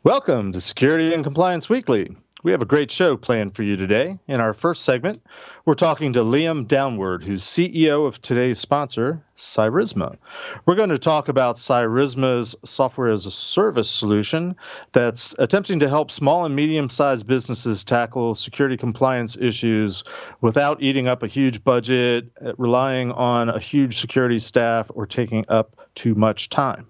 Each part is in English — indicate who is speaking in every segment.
Speaker 1: Welcome to Security and Compliance Weekly. We have a great show planned for you today. In our first segment, we're talking to Liam Downward, who's CEO of today's sponsor, Cyrisma. We're going to talk about Cyrisma's software as a service solution that's attempting to help small and medium-sized businesses tackle security compliance issues without eating up a huge budget, relying on a huge security staff, or taking up too much time.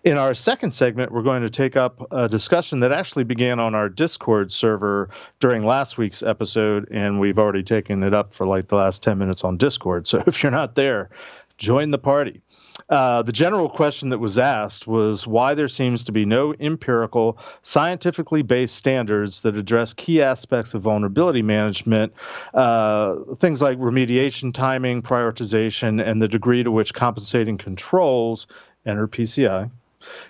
Speaker 1: In our second segment, we're going to take up a discussion that actually began on our Discord server during last week's episode, and we've already taken it up for like the last 10 minutes on Discord. So if you're not there, join the party. The general question that was asked was why there seems to be no empirical, scientifically based standards that address key aspects of vulnerability management, things like remediation timing, prioritization, and the degree to which compensating controls, enter PCI,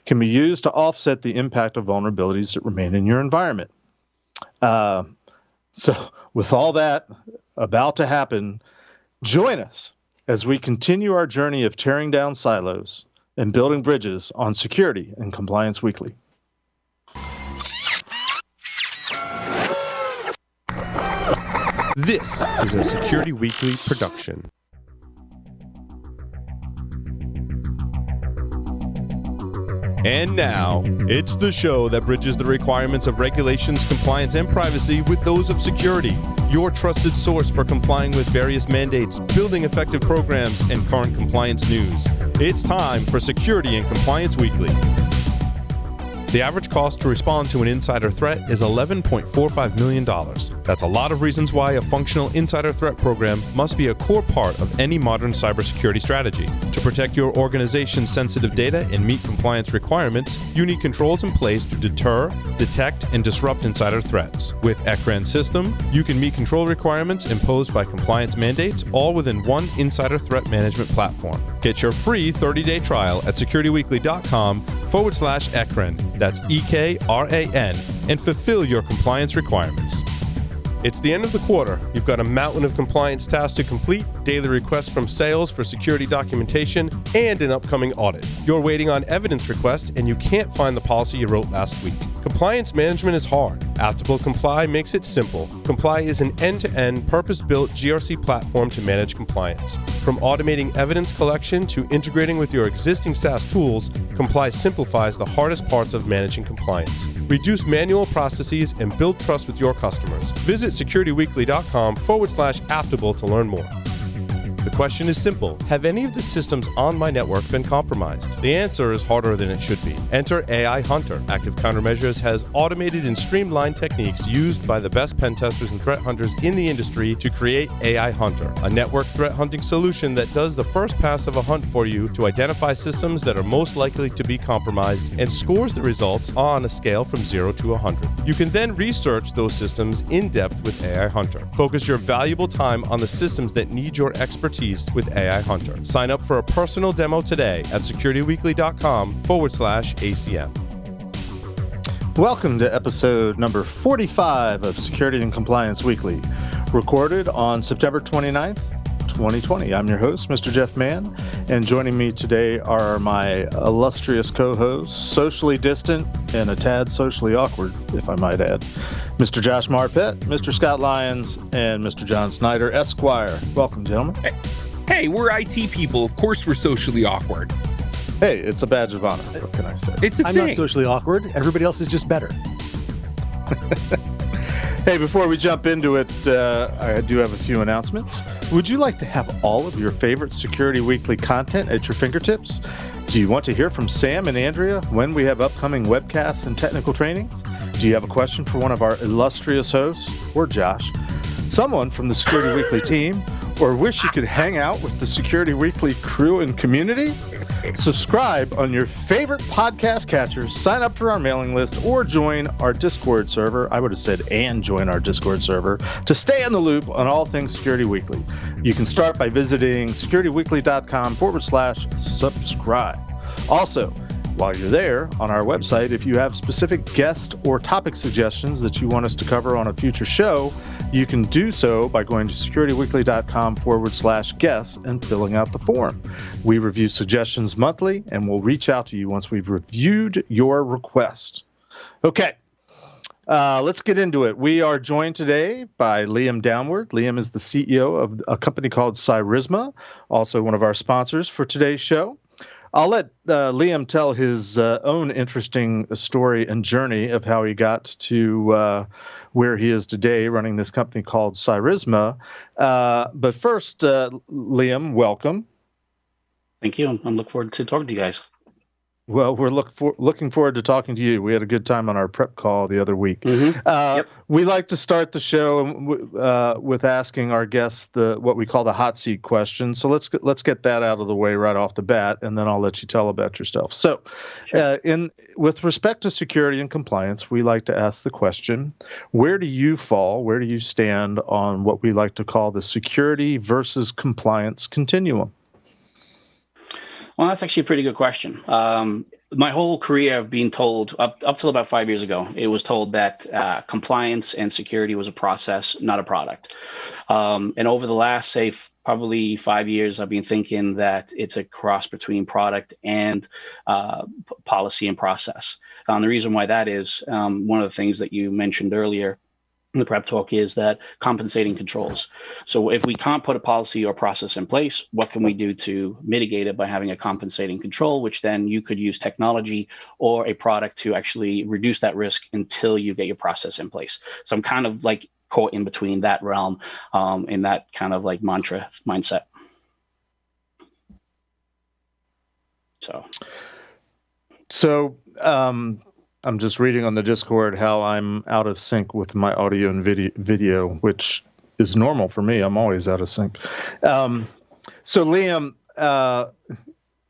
Speaker 1: can be used to offset the impact of vulnerabilities that remain in your environment. So with all that about to happen, join us as we continue our journey of tearing down silos and building bridges on Security and Compliance Weekly.
Speaker 2: This is a Security Weekly production. And now, it's the show that bridges the requirements of regulations, compliance, and privacy with those of security. Your trusted source for complying with various mandates, building effective programs, and current compliance news. It's time for Security and Compliance Weekly. The average cost to respond to an insider threat is $11.45 million. That's a lot of reasons why a functional insider threat program must be a core part of any modern cybersecurity strategy. To protect your organization's sensitive data and meet compliance requirements, you need controls in place to deter, detect, and disrupt insider threats. With ECRAN system, you can meet control requirements imposed by compliance mandates all within one insider threat management platform. Get your free 30-day trial at securityweekly.com/ECRAN. That's EKRAN, and fulfill your compliance requirements. It's the end of the quarter. You've got a mountain of compliance tasks to complete, daily requests from sales for security documentation, and an upcoming audit. You're waiting on evidence requests, and you can't find the policy you wrote last week. Compliance management is hard. Aptable Comply makes it simple. Comply is an end-to-end, purpose-built GRC platform to manage compliance. From automating evidence collection to integrating with your existing SaaS tools, Comply simplifies the hardest parts of managing compliance. Reduce manual processes and build trust with your customers. Visit securityweekly.com/Aptable to learn more. The question is simple. Have any of the systems on my network been compromised? The answer is harder than it should be. Enter AI Hunter. Active Countermeasures has automated and streamlined techniques used by the best pen testers and threat hunters in the industry to create AI Hunter, a network threat hunting solution that does the first pass of a hunt for you to identify systems that are most likely to be compromised and scores the results on a scale from 0 to 100. You can then research those systems in depth with AI Hunter. Focus your valuable time on the systems that need your expertise with AI Hunter. Sign up for a personal demo today at securityweekly.com/ACM.
Speaker 1: Welcome to episode number 45 of Security and Compliance Weekly, recorded on September 29th, 2020. I'm your host, Mr. Jeff Mann, and joining me today are my illustrious co-hosts, socially distant and a tad socially awkward, if I might add, Mr. Josh Marpet, Mr. Scott Lyons, and Mr. John Snyder, Esquire. Welcome, gentlemen.
Speaker 3: Hey, we're IT people. Of course we're socially awkward.
Speaker 1: Hey, it's a badge of honor. What can I say?
Speaker 3: It's a
Speaker 4: I'm
Speaker 3: thing.
Speaker 4: not socially awkward. Everybody else is just better.
Speaker 1: Hey, before we jump into it, I do have a few announcements. Would you like to have all of your favorite Security Weekly content at your fingertips? Do you want to hear from Sam and Andrea when we have upcoming webcasts and technical trainings? Do you have a question for one of our illustrious hosts, or Josh, someone from the Security Weekly team, or wish you could hang out with the Security Weekly crew and community? Subscribe on your favorite podcast catchers, sign up for our mailing list, or join our Discord server. I would have said and join our Discord server to stay in the loop on all things Security Weekly. You can start by visiting securityweekly.com/subscribe. Also, while you're there on our website, if you have specific guest or topic suggestions that you want us to cover on a future show, you can do so by going to securityweekly.com/guests and filling out the form. We review suggestions monthly, and we'll reach out to you once we've reviewed your request. Okay. Let's get into it. We are joined today by Liam Downward. Liam is the CEO of a company called Cyrisma, also one of our sponsors for today's show. I'll let Liam tell his own interesting story and journey of how he got to where he is today, running this company called Cyrisma. But first, Liam, welcome.
Speaker 5: Thank you. I'm looking forward to talking to you guys.
Speaker 1: Well, we're looking forward to talking to you. We had a good time on our prep call the other week.
Speaker 5: Yep.
Speaker 1: We like to start the show with asking our guests what we call the hot seat question. So let's get that out of the way right off the bat, and then I'll let you tell about yourself. So,
Speaker 5: Sure.
Speaker 1: With respect to security and compliance, we like to ask the question: where do you fall? Where do you stand on what we like to call the security versus compliance continuum?
Speaker 5: Well, that's actually a pretty good question. My whole career, I've been told up till about 5 years ago, it was told that compliance and security was a process, not a product. And over the last, say, probably 5 years, I've been thinking that it's a cross between product and policy and process. The reason why that is one of the things that you mentioned earlier in the prep talk is that compensating controls. So if we can't put a policy or process in place, what can we do to mitigate it by having a compensating control, which then you could use technology or a product to actually reduce that risk until you get your process in place. So I'm kind of like caught in between that realm in that kind of like mantra mindset.
Speaker 1: So I'm just reading on the Discord how I'm out of sync with my audio and video, which is normal for me. I'm always out of sync. So Liam,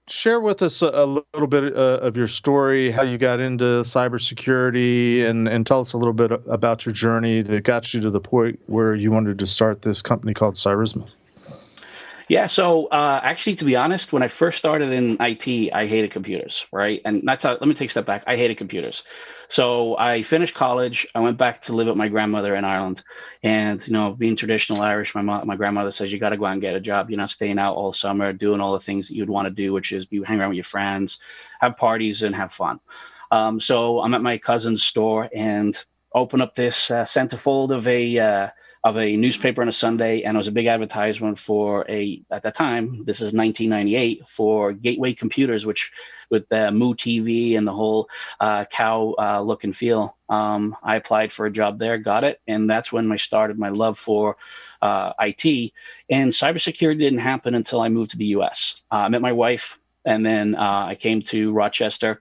Speaker 1: share with us a little bit of your story, how you got into cybersecurity, and tell us a little bit about your journey that got you to the point where you wanted to start this company called Cyrisma.
Speaker 5: Yeah, so actually, to be honest, when I first started in IT, I hated computers, right? And let me take a step back. I hated computers. So I finished college. I went back to live with my grandmother in Ireland. And, being traditional Irish, my grandmother says, you got to go out and get a job. You're not staying out all summer doing all the things that you'd want to do, which is you hang around with your friends, have parties, and have fun. So I'm at my cousin's store and open up this centerfold of a newspaper on a Sunday, and it was a big advertisement for at that time, this is 1998, for Gateway Computers, which with the Moo TV and the whole cow look and feel. I applied for a job there, got it, and that's when I started my love for IT. And cybersecurity didn't happen until I moved to the U.S. I met my wife, and then I came to Rochester.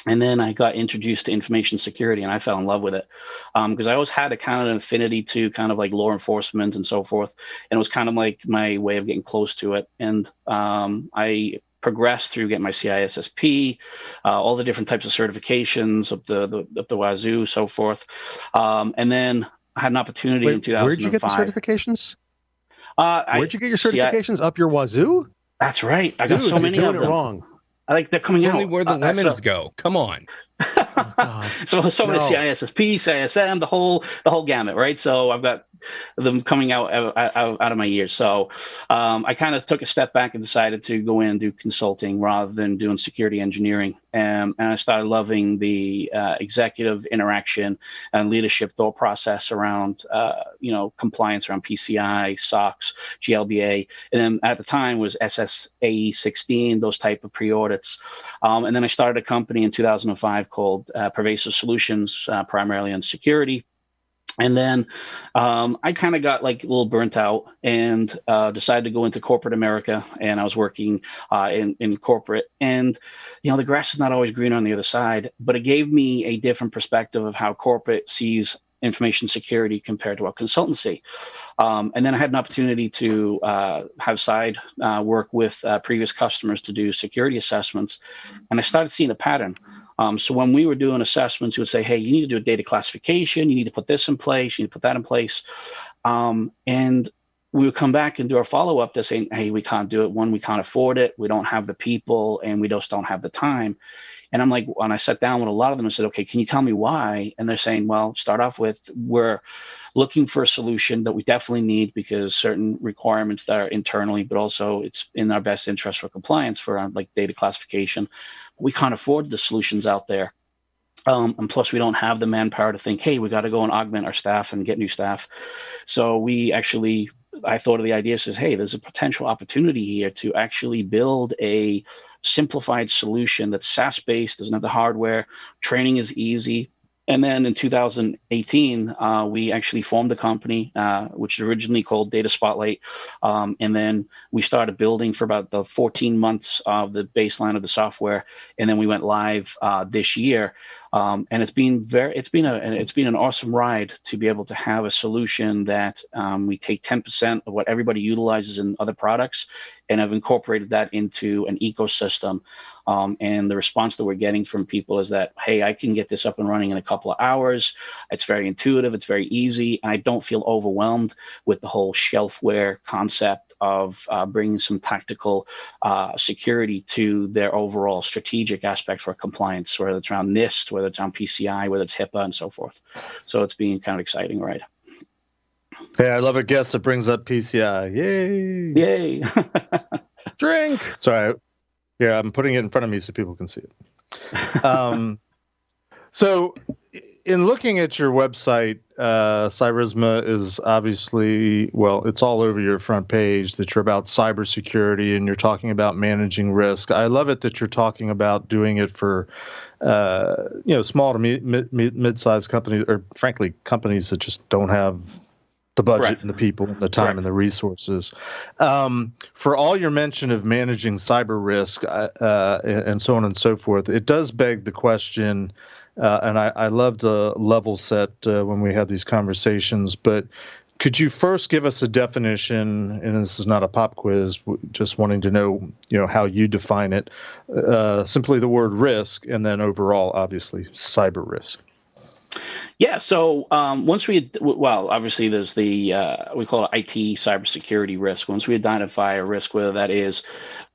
Speaker 5: And then I got introduced to information security, and I fell in love with it because I always had a kind of an affinity to kind of like law enforcement and so forth. And it was kind of like my way of getting close to it. And I progressed through getting my CISSP, all the different types of certifications up the wazoo, so forth. And then I had an opportunity in 2005.
Speaker 4: Where'd you get the certifications? Where'd you get your certifications? Up your wazoo?
Speaker 5: That's right. I got so many
Speaker 4: you're
Speaker 5: of
Speaker 4: doing
Speaker 5: them.
Speaker 4: it wrong.
Speaker 5: I like they're coming
Speaker 3: It's
Speaker 5: out.
Speaker 3: only where the lemons go. Come on.
Speaker 5: So many CISSP, CISM, the whole gamut, right? So I've got them coming out of my ears. So I kind of took a step back and decided to go in and do consulting rather than doing security engineering. And I started loving the executive interaction and leadership thought process around, compliance around PCI, SOX, GLBA, and then at the time was SSAE 16, those type of pre-audits. And then I started a company in 2005 called Pervasive Solutions, primarily on security. And then I kind of got like a little burnt out and decided to go into corporate America. And I was working in corporate. And, the grass is not always green on the other side, but it gave me a different perspective of how corporate sees information security compared to our consultancy. And then I had an opportunity to have side work with previous customers to do security assessments. And I started seeing a pattern. So when we were doing assessments, we would say, hey, you need to do a data classification. You need to put this in place. You need to put that in place. And we would come back and do our follow-up. They're saying, hey, we can't do it. One, we can't afford it. We don't have the people, and we just don't have the time. And I'm like, when I sat down with a lot of them and said, okay, can you tell me why? And they're saying, well, start off with, we're looking for a solution that we definitely need because certain requirements that are internally, but also it's in our best interest for compliance for like data classification. We can't afford the solutions out there. And plus, we don't have the manpower to think, hey, we got to go and augment our staff and get new staff. So I thought of the idea, says, hey, there's a potential opportunity here to actually build a simplified solution that's SaaS-based, doesn't have the hardware, training is easy. And then in 2018, we actually formed the company, which is originally called Data Spotlight. And then we started building for about the 14 months of the baseline of the software. And then we went live this year. And it's been an awesome ride to be able to have a solution that we take 10% of what everybody utilizes in other products and have incorporated that into an ecosystem. And the response that we're getting from people is that, hey, I can get this up and running in a couple of hours. It's very intuitive. It's very easy. And I don't feel overwhelmed with the whole shelfware concept of bringing some tactical security to their overall strategic aspect for compliance, whether it's around NIST, whether it's on PCI, whether it's HIPAA, and so forth. So it's been kind of exciting, right?
Speaker 1: Hey, I love a guest that brings up PCI. Yay!
Speaker 5: Yay!
Speaker 1: Drink. Sorry. Yeah, I'm putting it in front of me so people can see it. So, in looking at your website, Cyrisma is obviously, well, it's all over your front page that you're about cybersecurity and you're talking about managing risk. I love it that you're talking about doing it for, small to mid-sized companies, or frankly, companies that just don't have the budget
Speaker 5: Correct.
Speaker 1: and the people and the time
Speaker 5: Correct.
Speaker 1: and the resources. For all your mention of managing cyber risk and so on and so forth, it does beg the question, and I love to level set when we have these conversations, but could you first give us a definition, and this is not a pop quiz, just wanting to know, how you define it, simply the word risk, and then overall, obviously, cyber risk.
Speaker 5: Yeah. So obviously there's we call it IT cybersecurity risk. Once we identify a risk, whether that is,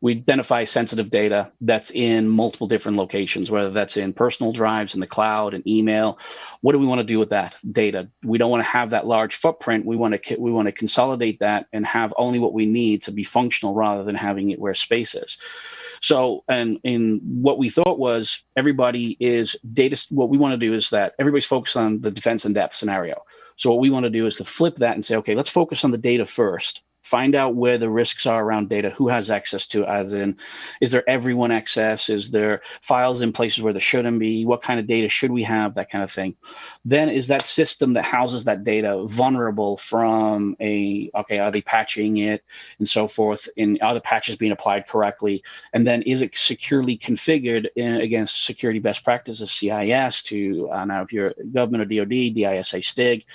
Speaker 5: we identify sensitive data that's in multiple different locations, whether that's in personal drives, in the cloud, and email. What do we want to do with that data? We don't want to have that large footprint. We want to consolidate that and have only what we need to be functional rather than having it where space is. So, and in what we thought was everybody is data. What we want to do is that everybody's focused on the defense in depth scenario. So what we want to do is to flip that and say, okay, let's focus on the data first. Find out where the risks are around data, who has access to it, as in, is there everyone access? Is there files in places where there shouldn't be? What kind of data should we have? That kind of thing. Then is that system that houses that data vulnerable from are they patching it and so forth? And are the patches being applied correctly? And then is it securely configured against security best practices, CIS, to now if you're government or DoD, DISA STIG.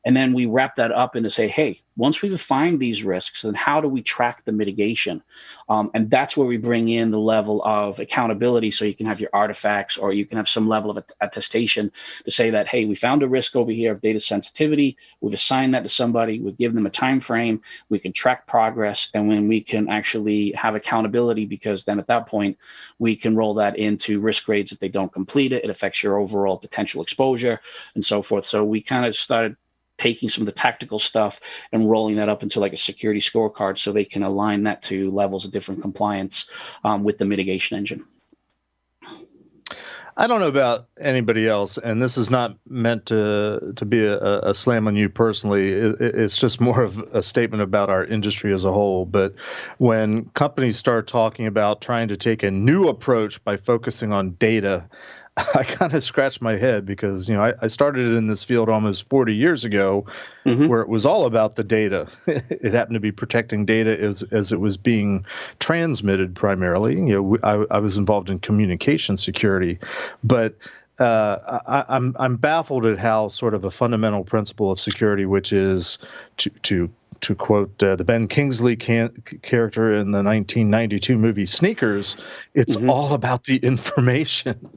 Speaker 5: And then we wrap that up into say, hey, once we define these risks, then how do we track the mitigation? And that's where we bring in the level of accountability. So you can have your artifacts, or you can have some level of attestation to say that, hey, we found a risk over here of data sensitivity. We've assigned that to somebody. We've given them a time frame. We can track progress, and when we can actually have accountability, because then at that point we can roll that into risk grades. If they don't complete it, it affects your overall potential exposure and so forth. So we kind of started taking some of the tactical stuff and rolling that up into like a security scorecard so they can align that to levels of different compliance with the mitigation engine.
Speaker 1: I don't know about anybody else, and this is not meant to be a slam on you personally. It's just more of a statement about our industry as a whole. But when companies start talking about trying to take a new approach by focusing on data, I kind of scratched my head because, I started in this field almost 40 years ago, where it was all about the data. It happened to be protecting data as it was being transmitted primarily. I was involved in communication security, but I'm baffled at how sort of a fundamental principle of security, which is to quote the Ben Kingsley character in the 1992 movie Sneakers, it's all about the information.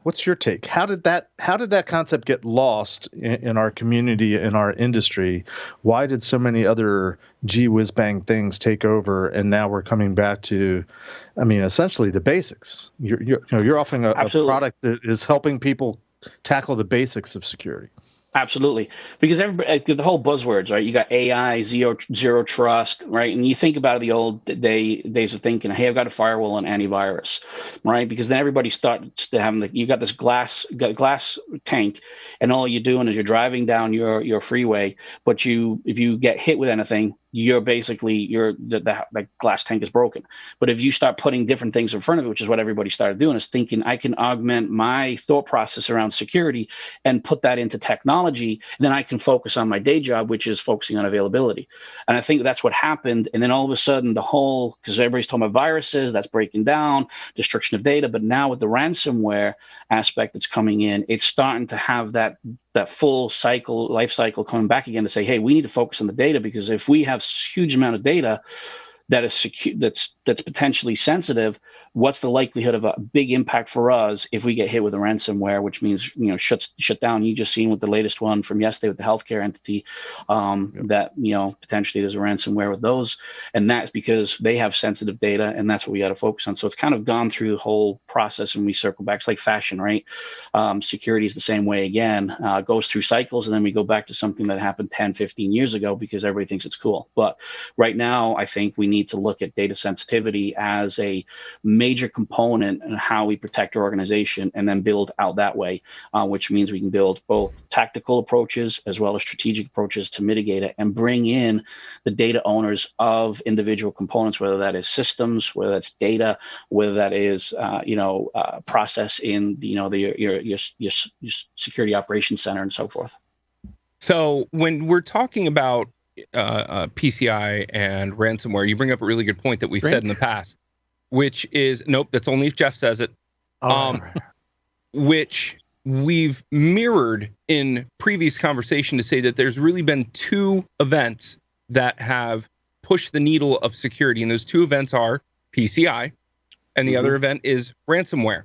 Speaker 1: What's your take? How did that concept get lost in our community, in our industry? Why did so many other gee whiz bang things take over, and now we're coming back to, essentially the basics? You're offering a product that is helping people tackle the basics of security.
Speaker 5: Absolutely, because everybody, the whole buzzwords, right? You got AI, zero trust, right? And you think about the old days of thinking, hey, I've got a firewall and antivirus, right? Because then everybody starts to have you got this glass tank, and all you're doing is you're driving down your freeway, but if you get hit with anything, you're basically the glass tank is broken. But if you start putting different things in front of it, which is what everybody started doing, is thinking I can augment my thought process around security and put that into technology, then I can focus on my day job, which is focusing on availability. And I think that's what happened. And then all of a sudden, because everybody's talking about viruses, that's breaking down, destruction of data. But now with the ransomware aspect that's coming in, it's starting to have that full life cycle coming back again to say, hey, we need to focus on the data, because if we have huge amount of data that is secure, that's potentially sensitive, what's the likelihood of a big impact for us if we get hit with a ransomware, which means shut down. You just seen with the latest one from yesterday with the healthcare entity, that potentially there's a ransomware with those, and that's because they have sensitive data, and that's what we got to focus on. So it's kind of gone through the whole process, and we circle back. It's like fashion, right? Security is the same way again. Goes through cycles, and then we go back to something that happened 10, 15 years ago because everybody thinks it's cool. But right now, I think we need to look at data sensitivity as a major component in how we protect our organization, and then build out that way, which means we can build both tactical approaches as well as strategic approaches to mitigate it, and bring in the data owners of individual components, whether that is systems, whether that's data, whether that is process in your security operations center, and so forth.
Speaker 3: So when we're talking about PCI and ransomware, you bring up a really good point that we've said in the past, which is, nope, that's only if Jeff says it, which we've mirrored in previous conversation to say that there's really been two events that have pushed the needle of security, and those two events are PCI, and the other event is ransomware.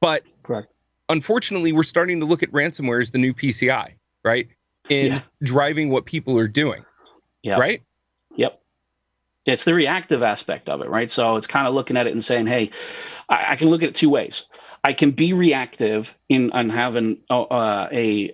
Speaker 3: But
Speaker 5: correct,
Speaker 3: unfortunately, we're starting to look at ransomware as the new PCI, right? In driving what people are doing.
Speaker 5: Yeah.
Speaker 3: Right?
Speaker 5: Yep. It's the reactive aspect of it, right? So it's kind of looking at it and saying, hey, I can look at it two ways. I can be reactive in having this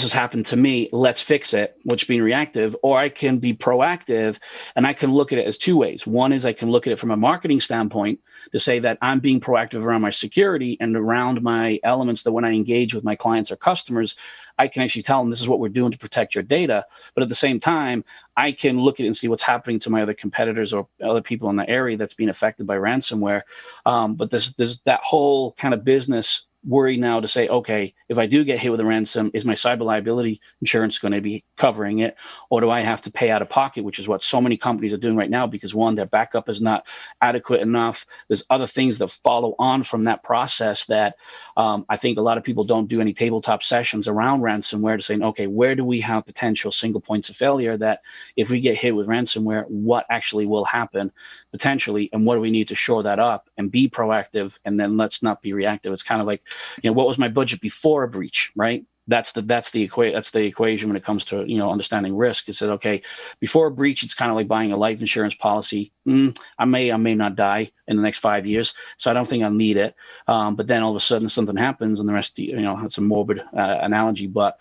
Speaker 5: has happened to me, let's fix it, which being reactive, or I can be proactive, and I can look at it as two ways. One is I can look at it from a marketing standpoint to say that I'm being proactive around my security and around my elements, that when I engage with my clients or customers, I can actually tell them this is what we're doing to protect your data. But at the same time, I can look at it and see what's happening to my other competitors or other people in the area that's being affected by ransomware. But there's that whole kind of business worry now to say, okay, if I do get hit with a ransom, is my cyber liability insurance going to be covering it, or do I have to pay out of pocket, which is what so many companies are doing right now, because one, their backup is not adequate enough. There's other things that follow on from that process that I think a lot of people don't do any tabletop sessions around ransomware to say, okay, where do we have potential single points of failure that if we get hit with ransomware, what actually will happen potentially, and what do we need to shore that up and be proactive, and then let's not be reactive. It's kind of like, what was my budget before a breach, right? That's the equation when it comes to understanding risk. It said, okay, before a breach, it's kind of like buying a life insurance policy. I may not die in the next 5 years, so I don't think I'll need it. But then all of a sudden something happens, and the rest, it's a morbid analogy, but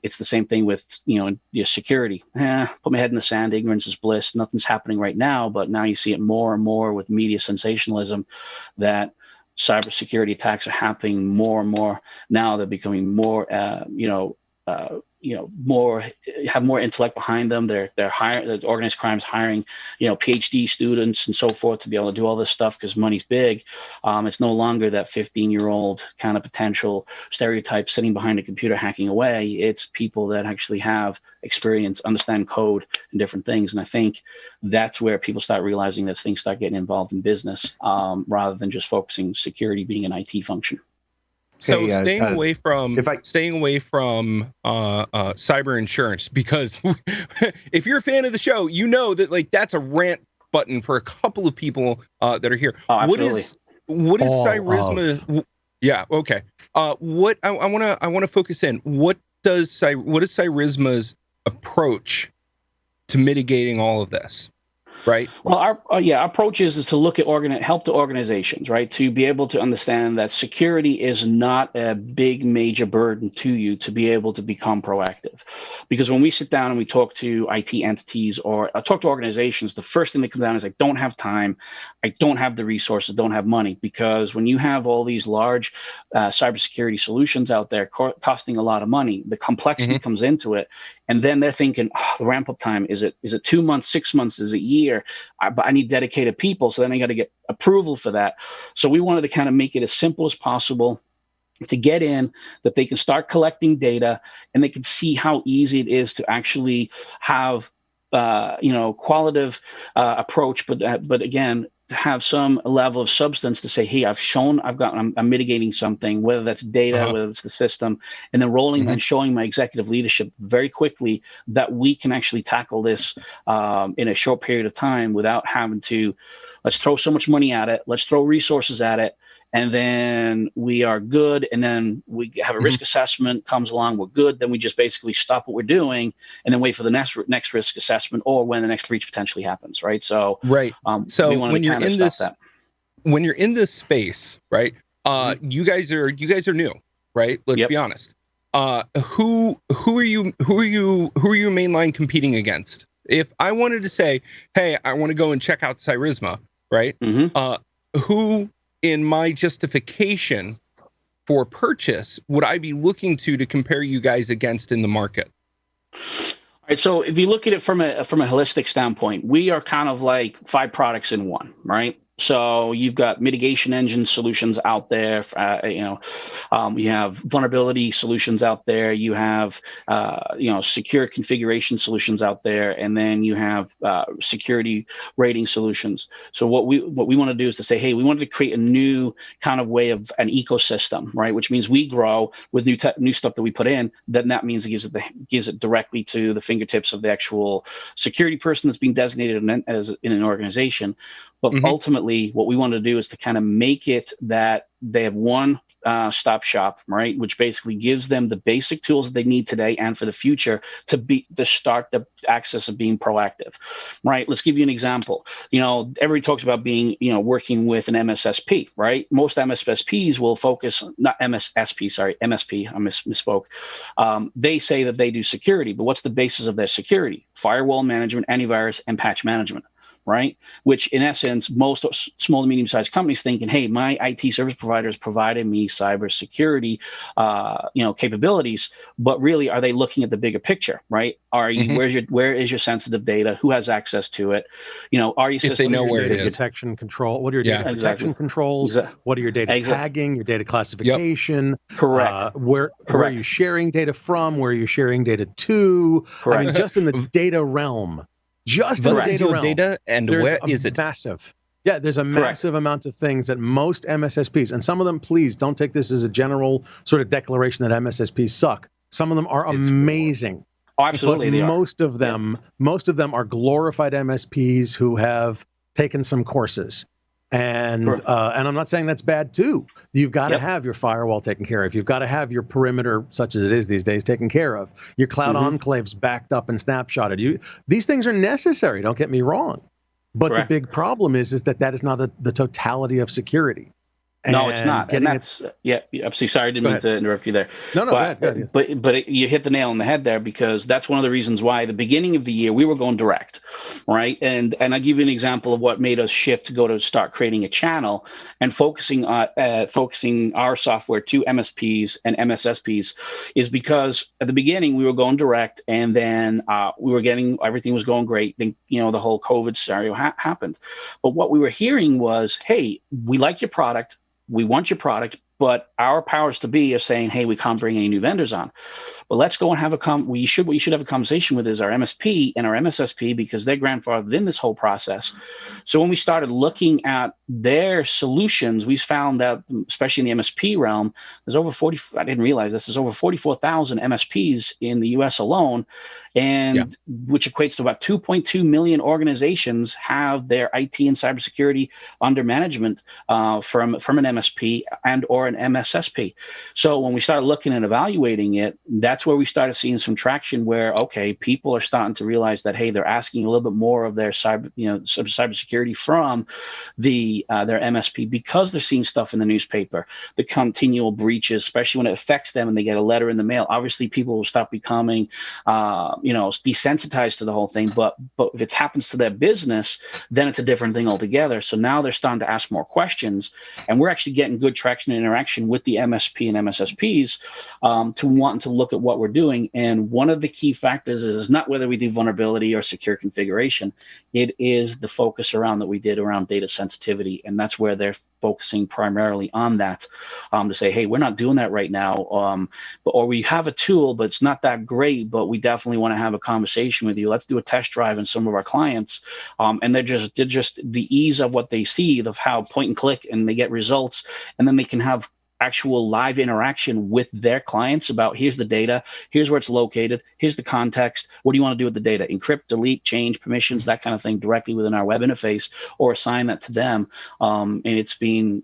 Speaker 5: it's the same thing with your security. Put my head in the sand. Ignorance is bliss. Nothing's happening right now, but now you see it more and more with media sensationalism that cybersecurity attacks are happening more and more now. They're becoming more, have more intellect behind them. They're hiring, organized crime's hiring, PhD students and so forth to be able to do all this stuff because money's big. It's no longer that 15-year-old kind of potential stereotype sitting behind a computer hacking away. It's people that actually have experience, understand code and different things. And I think that's where people start realizing that things start getting involved in business rather than just focusing security being an IT function.
Speaker 3: So staying away from cyber insurance, because if you're a fan of the show, you know that that's a rant button for a couple of people that are here.
Speaker 5: Oh, absolutely.
Speaker 3: What is Cyrisma? Yeah. Okay. What I want to focus in. What is Cyrisma's approach to mitigating all of this? right?
Speaker 5: Well, our approach is to look at help the organizations, right, to be able to understand that security is not a big major burden to you to be able to become proactive. Because when we sit down and we talk to IT entities or talk to organizations, the first thing that comes down is I don't have time, I don't have the resources, don't have money. Because when you have all these large cybersecurity solutions out there costing a lot of money, the complexity comes into it, and then they're thinking, the ramp up time, is it 2 months, 6 months, is it a year? But I need dedicated people, so then I got to get approval for that. So we wanted to kind of make it as simple as possible to get in, that they can start collecting data and they can see how easy it is to actually have qualitative approach, but again, to have some level of substance to say, hey, I'm mitigating something, whether that's data, whether it's the system, and then rolling and showing my executive leadership very quickly that we can actually tackle this in a short period of time without having to, let's throw so much money at it, let's throw resources at it, and then we are good, and then we have a risk assessment comes along, we're good, then we just basically stop what we're doing and then wait for the next risk assessment or when the next breach potentially happens, right? So
Speaker 3: so when you're in this space, right, you guys are new, right? Let's be honest. Who are you mainline competing against? If I wanted to say, hey, I want to go and check out Cyrisma, right? Who in my justification for purchase would I be looking to compare you guys against in the market?
Speaker 5: All right, so if you look at it from a holistic standpoint, we are kind of like 5 products in one, right? So you've got mitigation engine solutions out there. You have vulnerability solutions out there. You have secure configuration solutions out there, and then you have security rating solutions. So what we want to do is to say, hey, we wanted to create a new kind of way of an ecosystem, right? Which means we grow with new stuff that we put in. Then that means it gives it directly to the fingertips of the actual security person that's being designated in an organization. But ultimately, what we want to do is to kind of make it that they have one stop shop, right? Which basically gives them the basic tools that they need today and for the future to start the access of being proactive, right? Let's give you an example. Everybody talks about working with an MSSP, right? Most MSSPs will focus, not MSSP, sorry, MSP, I misspoke. They say that they do security, but what's the basis of their security? Firewall management, antivirus, and patch management. Right? Which in essence, most small to medium-sized companies thinking, hey, my IT service provider is providing me cybersecurity, capabilities, but really, are they looking at the bigger picture, right? Are you, where is your sensitive data? Who has access to it? Are you
Speaker 4: if they know where it is? Detection control. What are your data protection controls? What are your data tagging? Your data classification?
Speaker 5: Correct.
Speaker 4: Where are you sharing data from? Where are you sharing data to?
Speaker 5: Correct.
Speaker 4: I mean, just in the data realm. Just in the data realm,
Speaker 3: data, and where is it?
Speaker 4: Massive. Yeah, there's a massive amount of things that most MSSPs, and some of them, please don't take this as a general sort of declaration that MSSPs suck. Some of them are amazing.
Speaker 5: Oh, absolutely,
Speaker 4: but most of them are glorified MSPs who have taken some courses. And I'm not saying that's bad too. You've got to have your firewall taken care of. You've got to have your perimeter, such as it is these days, taken care of. Your cloud enclaves backed up and snapshotted. These things are necessary. Don't get me wrong. But the big problem is that is not the totality of security.
Speaker 5: No, it's not. And that's, absolutely. Sorry, I didn't mean to interrupt you there.
Speaker 4: No, go ahead.
Speaker 5: But you hit the nail on the head there, because that's one of the reasons why at the beginning of the year we were going direct, right? And I'll give you an example of what made us shift to start creating a channel and focusing our software to MSPs and MSSPs is because at the beginning we were going direct, and then we were everything was going great. Then the whole COVID scenario happened. But what we were hearing was, hey, we like your product. We want your product, but our powers to be are saying, hey, we can't bring any new vendors on. But let's go and have what we should have a conversation with is our MSP and our MSSP, because they're grandfathered in this whole process. So when we started looking at their solutions, we found that, especially in the MSP realm, there's over 40, I didn't realize this, there's over 44,000 MSPs in the US alone, and which equates to about 2.2 million organizations have their IT and cybersecurity under management from an MSP and or an MSSP. So when we started looking and evaluating it, that's where we started seeing some traction where, okay, people are starting to realize that, hey, they're asking a little bit more of their cybersecurity from their MSP, because they're seeing stuff in the newspaper, the continual breaches, especially when it affects them and they get a letter in the mail. Obviously, people will stop becoming, desensitized to the whole thing. But if it happens to their business, then it's a different thing altogether. So now they're starting to ask more questions, and we're actually getting good traction and interaction with the MSP and MSSPs to wanting to look at what we're doing. And one of the key factors is not whether we do vulnerability or secure configuration. It is the focus around that we did around data sensitivity, and that's where they're focusing primarily on that, to say, hey, we're not doing that right now, or we have a tool, but it's not that great, but we definitely want to have a conversation with you. Let's do a test drive in some of our clients, and they're just the ease of what they see, of how point and click, and they get results, and then they can have actual live interaction with their clients about, here's the data, here's where it's located, here's the context, what do you want to do with the data? Encrypt, delete, change permissions, that kind of thing directly within our web interface, or assign that to them. And it's been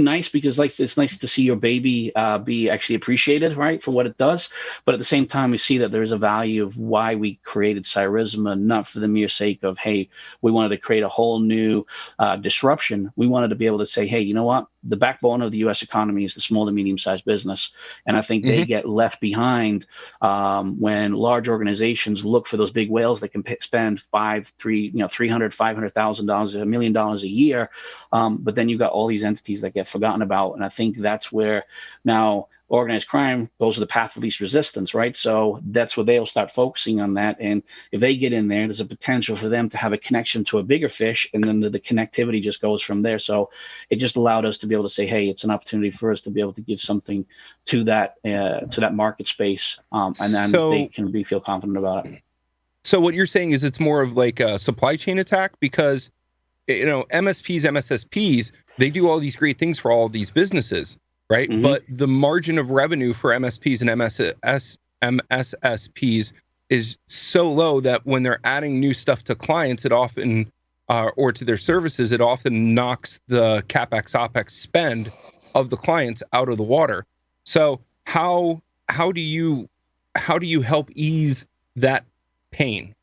Speaker 5: nice, because it's nice to see your baby be actually appreciated, right, for what it does. But at the same time, we see that there is a value of why we created Cyrisma, not for the mere sake of, hey, we wanted to create a whole new disruption. We wanted to be able to say, hey, you know what? The backbone of the U.S. economy is the small to medium-sized business, and I think they get left behind when large organizations look for those big whales that can spend $500,000, $500,000, $1 million a year, but then you've got all these entities that get forgotten about, and I think that's where now organized crime goes to the path of least resistance, right? So that's where they'll start focusing on that. And if they get in there, there's a potential for them to have a connection to a bigger fish, and then the connectivity just goes from there. So it just allowed us to be able to say, hey, it's an opportunity for us to be able to give something to that market space, and then they can feel confident about it.
Speaker 3: So what you're saying is it's more of like a supply chain attack, because MSPs, MSSPs, they do all these great things for all of these businesses, right? Mm-hmm. But the margin of revenue for MSPs and MSSPs is so low that when they're adding new stuff to clients, it often, or to their services, it often knocks the CapEx, OpEx spend of the clients out of the water. So how do you help ease that pain?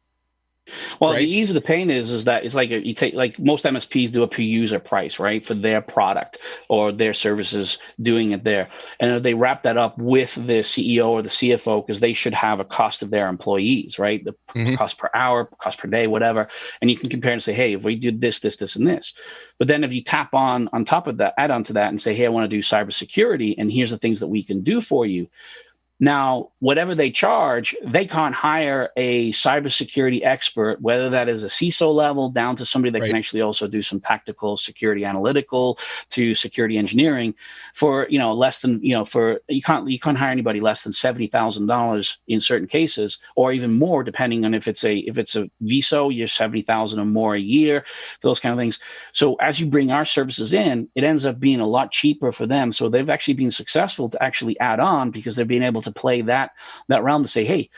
Speaker 5: Well, right? The ease of the pain is that it's like you take, like most MSPs do a per user price, right, for their product or their services, doing it there, and they wrap that up with the CEO or the CFO, because they should have a cost of their employees, right, the cost per hour, cost per day, whatever, and you can compare and say, hey, if we did this, and this, but then if you tap on top of that, add on to that, and say, hey, I want to do cybersecurity, and here's the things that we can do for you. Now, whatever they charge, they can't hire a cybersecurity expert, whether that is a CISO level down to somebody that can actually also do some tactical security analytical to security engineering, for less than you can't hire anybody less than $70,000 in certain cases, or even more depending on if it's a VSO, you're $70,000 or more a year, those kind of things. So as you bring our services in, it ends up being a lot cheaper for them. So they've actually been successful to actually add on, because they're being able to play that realm to say, hey,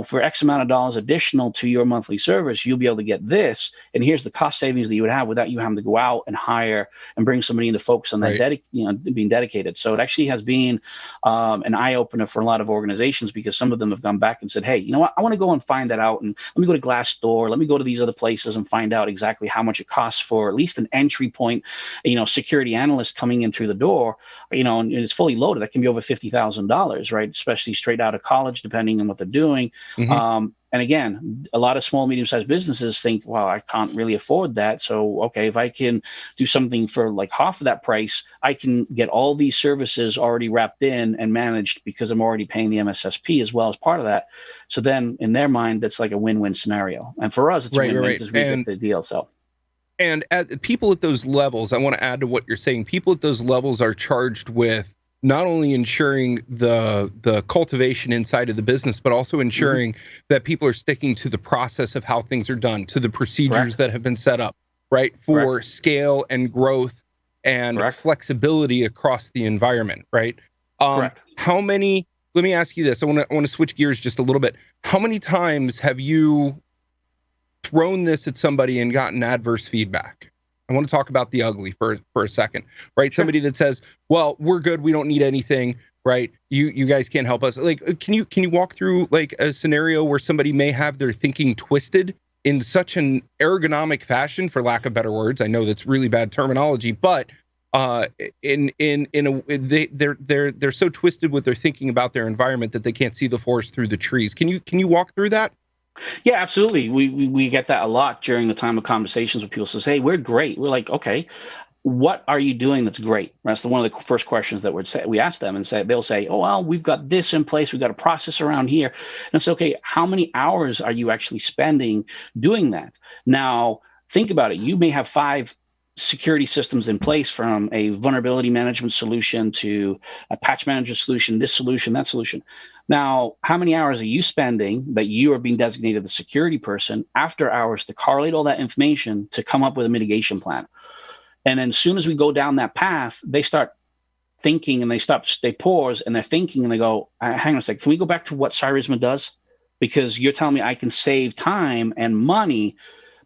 Speaker 5: for X amount of dollars additional to your monthly service, you'll be able to get this, and here's the cost savings that you would have without you having to go out and hire and bring somebody in to focus on that, being dedicated. So it actually has been an eye opener for a lot of organizations, because some of them have gone back and said, hey, you know what, I want to go and find that out, and let me go to Glassdoor, let me go to these other places and find out exactly how much it costs for at least an entry point, security analyst coming in through the door, and it's fully loaded. That can be over $50,000, right? Especially straight out of college, depending on what they're doing. And again, a lot of small, medium-sized businesses think, well, I can't really afford that. So, okay, if I can do something for like half of that price, I can get all these services already wrapped in and managed, because I'm already paying the MSSP as well as part of that. So then in their mind, that's like a win-win scenario. And for us, it's a win-win, because we get the deal. So.
Speaker 3: And people at those levels, I want to add to what you're saying, people at those levels are charged with not only ensuring the cultivation inside of the business, but also ensuring that people are sticking to the process of how things are done, to the procedures that have been set up. right, for scale and growth and flexibility across the environment, right?
Speaker 5: Correct.
Speaker 3: How many? Let me ask you this. I want to switch gears just a little bit. How many times have you thrown this at somebody and gotten adverse feedback? I want to talk about the ugly for a second, right? Sure. Somebody that says, "Well, we're good. We don't need anything." Right? You guys can't help us. Like, can you walk through like a scenario where somebody may have their thinking twisted in such an ergonomic fashion, for lack of better words? I know that's really bad terminology, but they're so twisted with their thinking about their environment that they can't see the forest through the trees. Can you walk through that?
Speaker 5: Yeah, absolutely. We get that a lot during the time of conversations with people. Says, "Hey, we're great." We're like, "Okay, what are you doing that's great?" That's one of the first questions that we ask them, and they'll say, "Oh, well, we've got this in place. We've got a process around here." And it's okay. How many hours are you actually spending doing that? Now, think about it. You may have 5 security systems in place, from a vulnerability management solution to a patch management solution, this solution, that solution. Now, how many hours are you spending that you are being designated the security person after hours to correlate all that information to come up with a mitigation plan? And then as soon as we go down that path, they start thinking and they pause and they're thinking and they go, hang on a second, can we go back to what Cyrisma does? Because you're telling me I can save time and money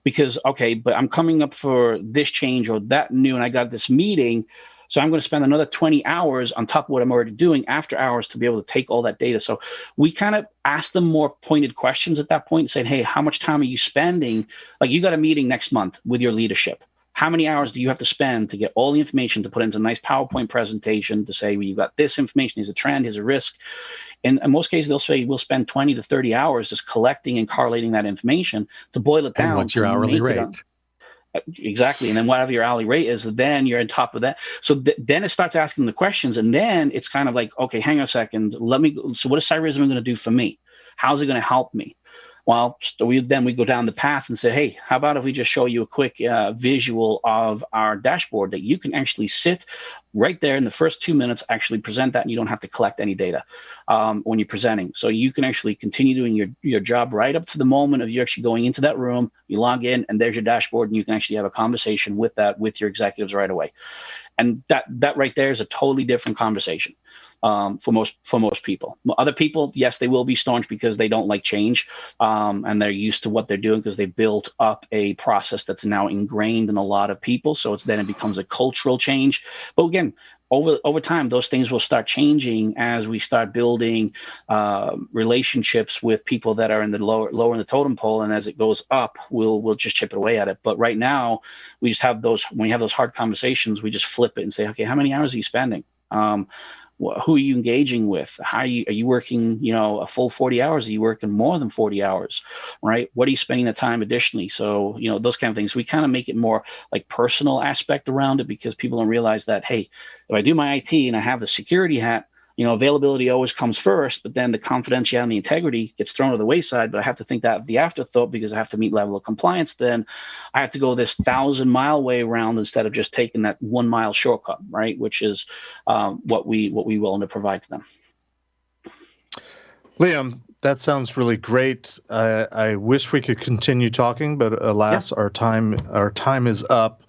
Speaker 5: because, okay, but I'm coming up for this change or that new, and I got this meeting. So I'm going to spend another 20 hours on top of what I'm already doing after hours to be able to take all that data. So we kind of ask them more pointed questions at that point, saying, hey, how much time are you spending? Like, you got a meeting next month with your leadership. How many hours do you have to spend to get all the information to put into a nice PowerPoint presentation to say, well, you got this information, here's a trend, here's a risk. And in most cases, they'll say we'll spend 20 to 30 hours just collecting and correlating that information to boil it down.
Speaker 4: And what's your hourly rate?
Speaker 5: Exactly. And then whatever your hourly rate is, then you're on top of that. So then it starts asking the questions. And then it's kind of like, okay, hang on a second. So what is Cyrisma going to do for me? How's it going to help me? Well, we go down the path and say, hey, how about if we just show you a quick visual of our dashboard that you can actually sit right there in the first 2 minutes, actually present that, and you don't have to collect any data when you're presenting. So you can actually continue doing your job right up to the moment of you actually going into that room, you log in, and there's your dashboard, and you can actually have a conversation with your executives right away. And that right there is a totally different conversation. For most people. Other people, yes, they will be staunch because they don't like change, and they're used to what they're doing because they built up a process that's now ingrained in a lot of people. So it becomes a cultural change. But again, over time, those things will start changing as we start building relationships with people that are in the lower in the totem pole, and as it goes up, we'll just chip it away at it. But right now, we just have those. When we have those hard conversations, we just flip it and say, okay, how many hours are you spending? Who are you engaging with? Are you working, a full 40 hours? Are you working more than 40 hours, right? What are you spending the time additionally? So, those kind of things. We kind of make it more like personal aspect around it, because people don't realize that, hey, if I do my IT and I have the security hat, availability always comes first, but then the confidentiality and the integrity gets thrown to the wayside. But I have to think that the afterthought, because I have to meet level of compliance. Then I have to go this 1,000-mile way around instead of just taking that 1 mile shortcut, right? Which is what we willing to provide to them.
Speaker 1: Liam, that sounds really great. I wish we could continue talking, but alas, our time is up.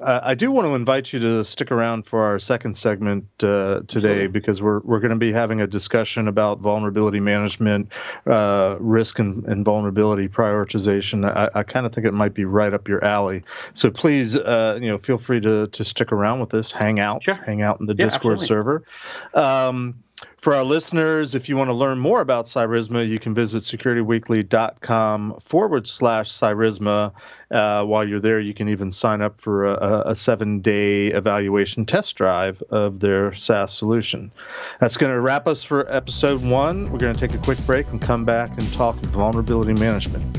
Speaker 1: I do want to invite you to stick around for our second segment today, because we're going to be having a discussion about vulnerability management, risk and vulnerability prioritization. I kind of think it might be right up your alley. So please, feel free to stick around with us, hang out in the Discord server. For our listeners, if you want to learn more about Cyrisma, you can visit securityweekly.com/Cyrisma. While you're there, you can even sign up for a 7-day evaluation test drive of their SaaS solution. That's going to wrap us for episode 1. We're going to take a quick break and come back and talk vulnerability management.